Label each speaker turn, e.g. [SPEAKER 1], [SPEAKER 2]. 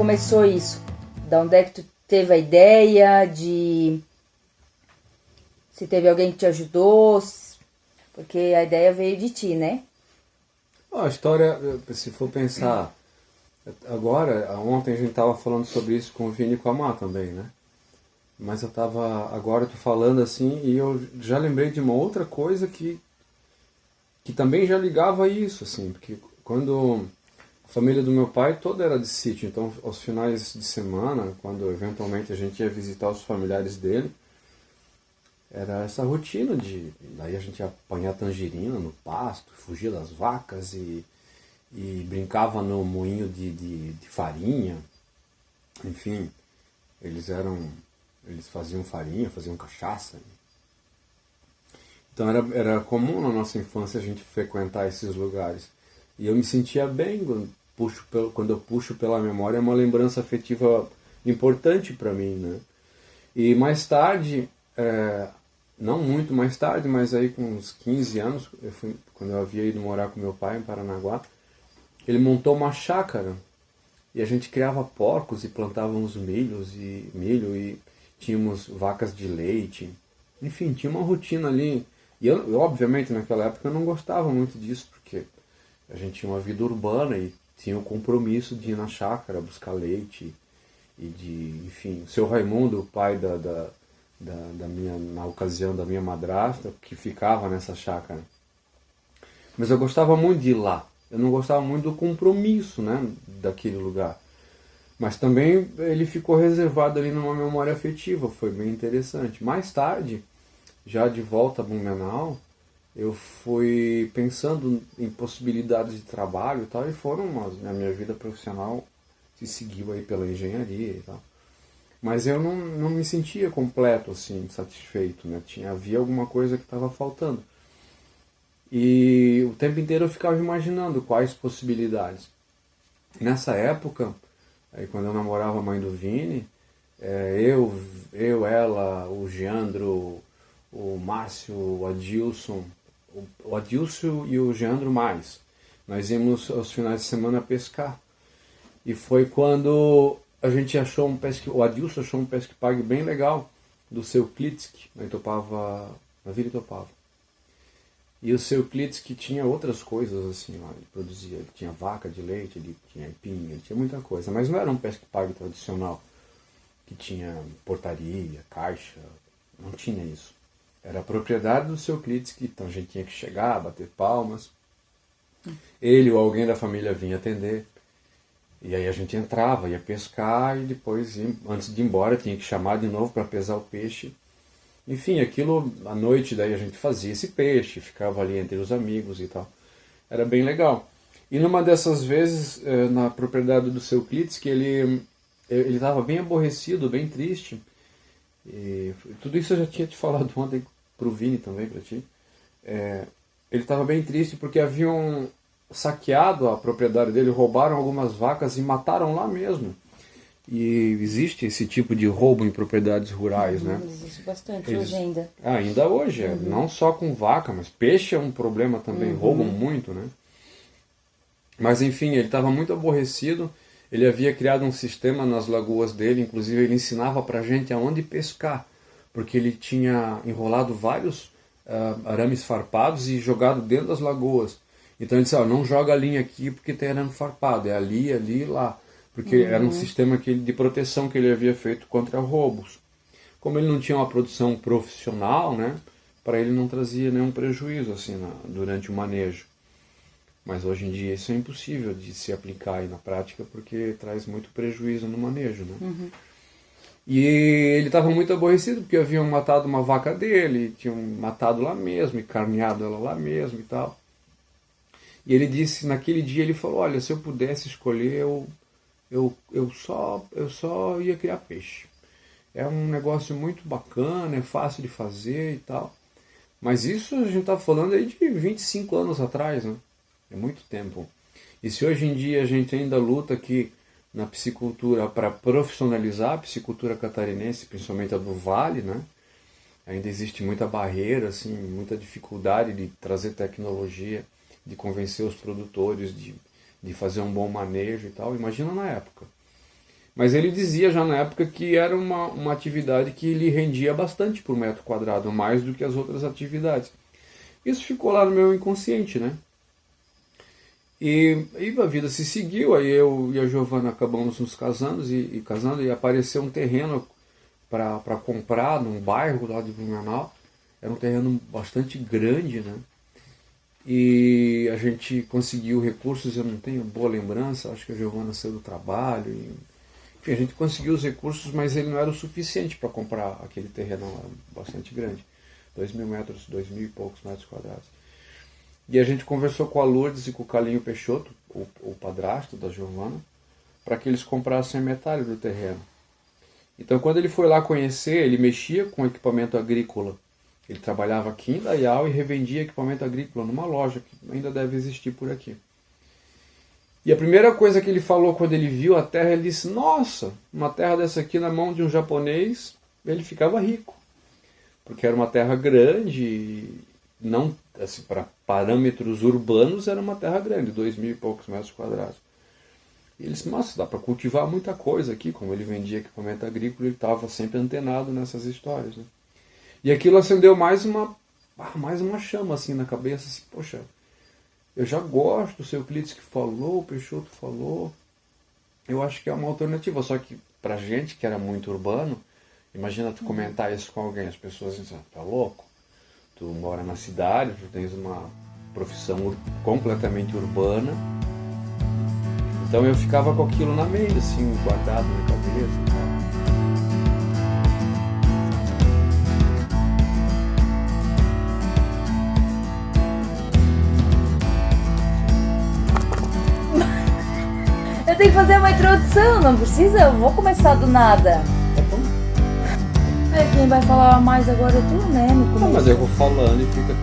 [SPEAKER 1] começou isso? Da onde é que tu teve a ideia de... Se teve alguém que te ajudou? Porque a ideia veio de ti, né?
[SPEAKER 2] A história, se for pensar, agora, ontem a gente estava falando sobre isso com o Vini e com a Má também, né? Mas agora eu tô falando assim, e eu já lembrei de uma outra coisa que também já ligava a isso, assim, porque quando a família do meu pai toda era de sítio, então aos finais de semana, quando eventualmente a gente ia visitar os familiares dele, era essa rotina daí a gente ia apanhar tangerina no pasto, fugir das vacas e brincava no moinho de farinha, enfim, eles faziam farinha, faziam cachaça. Então era comum na nossa infância a gente frequentar esses lugares. E eu me sentia bem quando eu puxo pela memória, é uma lembrança afetiva importante para mim, né? E mais tarde, não muito mais tarde, mas aí com uns 15 anos, quando eu havia ido morar com meu pai em Paranaguá, ele montou uma chácara e a gente criava porcos e plantávamos milho e tínhamos vacas de leite. Enfim, tinha uma rotina ali. E eu, obviamente, naquela época eu não gostava muito disso, porque a gente tinha uma vida urbana e tinha o compromisso de ir na chácara buscar leite enfim, o seu Raimundo, o pai na ocasião da minha madrasta, que ficava nessa chácara. Mas eu gostava muito de ir lá. Eu não gostava muito do compromisso, né, daquele lugar. Mas também ele ficou reservado ali numa memória afetiva, foi bem interessante. Mais tarde, já de volta a Blumenau, eu fui pensando em possibilidades de trabalho e tal, e na minha vida profissional se seguiu aí pela engenharia e tal. Mas eu não me sentia completo, assim, satisfeito, né? Havia alguma coisa que estava faltando. E o tempo inteiro eu ficava imaginando quais possibilidades. Nessa época, aí quando eu namorava a mãe do Vini, ela, o Geandro, o Márcio, o Adilson, o Adilson e o Geandro mais. Nós íamos aos finais de semana pescar. E foi quando a gente achou o Adilson achou um pesque-pague bem legal do seu Klitsch, na Vila Itopava. E o seu Klitsch tinha outras coisas assim lá, ele tinha vaca de leite, ele tinha aipim, ele tinha muita coisa, mas não era um pesque-pague tradicional, que tinha portaria, caixa, não tinha isso. Era a propriedade do seu Klitsch, então a gente tinha que chegar, bater palmas, ele ou alguém da família vinha atender. E aí a gente entrava, ia pescar e depois, antes de ir embora, tinha que chamar de novo para pesar o peixe. Enfim, aquilo, à noite, daí a gente fazia esse peixe, ficava ali entre os amigos e tal. Era bem legal. E numa dessas vezes, na propriedade do seu Klitsch, que ele estava bem aborrecido, bem triste. E tudo isso eu já tinha te falado ontem pro Vini também, para ti. Ele estava bem triste porque haviam saqueado a propriedade dele, roubaram algumas vacas e mataram lá mesmo. E existe esse tipo de roubo em propriedades rurais, né?
[SPEAKER 1] Existe bastante hoje ainda.
[SPEAKER 2] Ainda hoje, não só com vaca, mas peixe é um problema também, roubam muito, né? Mas enfim, ele estava muito aborrecido, ele havia criado um sistema nas lagoas dele, inclusive ele ensinava pra gente aonde pescar, porque ele tinha enrolado vários arames farpados e jogado dentro das lagoas. Então ele disse, não joga a linha aqui porque tem arame farpado, é ali, ali e lá. Porque era um sistema de proteção que ele havia feito contra roubos. Como ele não tinha uma produção profissional, né, para ele não trazia nenhum prejuízo assim durante o manejo. Mas hoje em dia isso é impossível de se aplicar aí na prática porque traz muito prejuízo no manejo, né? E ele estava muito aborrecido porque haviam matado uma vaca dele, tinham matado lá mesmo e carneado ela lá mesmo e tal. E ele disse, naquele dia ele falou, olha, se eu pudesse escolher, eu só ia criar peixe. É um negócio muito bacana, é fácil de fazer e tal. Mas isso a gente está falando aí de 25 anos atrás, né? É muito tempo. E se hoje em dia a gente ainda luta aqui na piscicultura para profissionalizar a piscicultura catarinense, principalmente a do Vale, né? Ainda existe muita barreira, assim, muita dificuldade de trazer tecnologia, de convencer os produtores de fazer um bom manejo e tal. Imagina na época. Mas ele dizia já na época que era uma atividade que lhe rendia bastante por metro quadrado, mais do que as outras atividades. Isso ficou lá no meu inconsciente, né? E a vida se seguiu, aí eu e a Giovana acabamos nos casando e apareceu um terreno para comprar num bairro lá de Blumenau. Era um terreno bastante grande, né? E a gente conseguiu recursos, eu não tenho boa lembrança, acho que a Giovana saiu do trabalho. Enfim, a gente conseguiu os recursos, mas ele não era o suficiente para comprar aquele terreno bastante grande. 2.000 metros, 2.000 e poucos metros quadrados. E a gente conversou com a Lourdes e com o Calinho Peixoto, o padrasto da Giovana, para que eles comprassem a metade do terreno. Então, quando ele foi lá conhecer, ele mexia com equipamento agrícola. Ele trabalhava aqui em Dayal e revendia equipamento agrícola numa loja que ainda deve existir por aqui. E a primeira coisa que ele falou quando ele viu a terra, ele disse: nossa, uma terra dessa aqui na mão de um japonês, ele ficava rico. Porque era uma terra grande, não assim, para parâmetros urbanos era uma terra grande, 2.000 e poucos metros quadrados. E ele disse: nossa, dá para cultivar muita coisa aqui. Como ele vendia equipamento agrícola, ele estava sempre antenado nessas histórias, né? E aquilo acendeu mais uma chama assim na cabeça, assim, poxa, eu já gosto, o seu Euclides que falou, o Peixoto falou, eu acho que é uma alternativa, só que pra gente que era muito urbano, imagina tu comentar isso com alguém, as pessoas dizem: tá louco? Tu mora na cidade, tu tens uma profissão completamente urbana. Então eu ficava com aquilo na mente, assim, guardado na cabeça e tal.
[SPEAKER 1] Eu tenho que fazer uma introdução, não precisa? Eu vou começar do nada.
[SPEAKER 2] Tá bom?
[SPEAKER 1] Quem vai falar mais agora é tu, né? No
[SPEAKER 2] Não,
[SPEAKER 1] começo.
[SPEAKER 2] mas eu vou falando e fica